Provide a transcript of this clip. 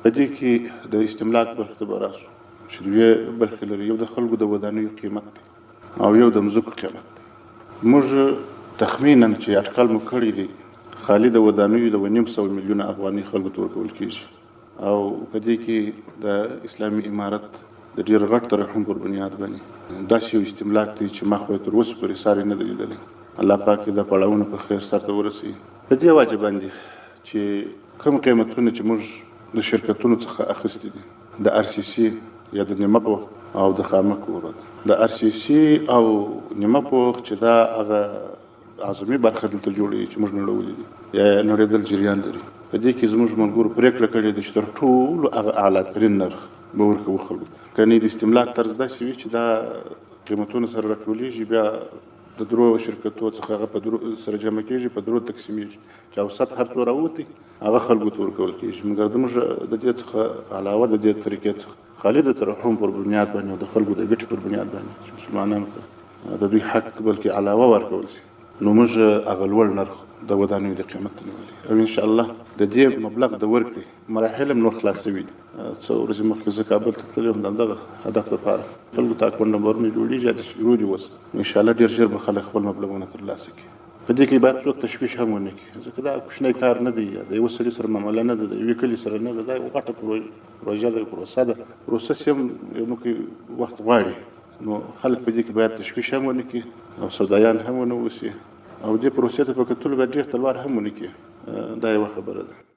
په دې کې د استملاک برخې ته به راسو چې دوې برخې لري. یو د خلکو د ودانیو قیمت دی او یو د مځکو قیمت دی. موږ تخمینا چې اټکل مو کړی دی خالي د ودانیو د 2.5 میلیونه افغاني خلکو ته ورکول کېږي او په دې کې د اسلامي امارت د ډېر غټ ترحم پر بنیاد باندې داسې یو استملاک دی چې ما خو تر اوسه پورې ساری نه دی لیدلی. الله پاک دې د پړاوونه په خیر سرته ورسوي. په دې واجب باندې چې کوم قیمتونه چې موږ د شرکتونو څخه اخیستي دي د آر سی سی یا د نیمه پوخ او د خامک ورود د آر سی سی او نیمه پوخ چې دا هغه اعظمي برخه دلته جوړوي چې موږ نړولي دي یا نړېدل جریان لري. په دې کې زموږ ملګرو پرېکړه کړې ده چې تر ټولو هغه اعلی ترین نرخ به ورکوو خلکو ته. کنې د استملاک طرز داسې وي چې دا قیمتونه سره راټولیږي بیا د درو شرکتو څخه هغه په سره جمع کېږي په درو تقسیمیږي چې اوسط هر څو راوتي هغه خلکو ته ورکول کېږي. مګر موږ د دې څخه علاوه د دې طریقې څخه خالي د ترحم پر بنیاد باندې او د خلکو د ګټې پر بنیاد باندې چې مسلمانانو ته د دوی حق بلکې علاوه ورکول شي نو موږ هغه لوړ نرخ د ودانیو د قیمت ته نیولي او انشاءالله د دې مبلغ د ورکړې مراحل هم نور خلاصوي دي. څو ورځې مخکې زه کابل ته تللی وم د همدغه هدف لپاره. خلکو ته اکاونټ نمبرونه جوړېږي یا د شروع دي اوس انشاءالله ډېر ژر به خلک خپل مبلغونه ترلاسه کړي. په دې کې باید څوک تشویش هم ونه کړي ځکه دا کوچنی کار نه دی د یوه سړي سره معامله نه ده د یوې کلي سره نه ده دا یوه غټه پروژه ده پروسه ده. پروسس هم یو مخکې وخت غواړي نو خلک په دې کې باید تشویش هم ونه کړي او سودایان هم ونه اوسي او دې پروسې ته په کتلو باید ډېر تلوار هم ونه کړي. دا یوه خبره ده.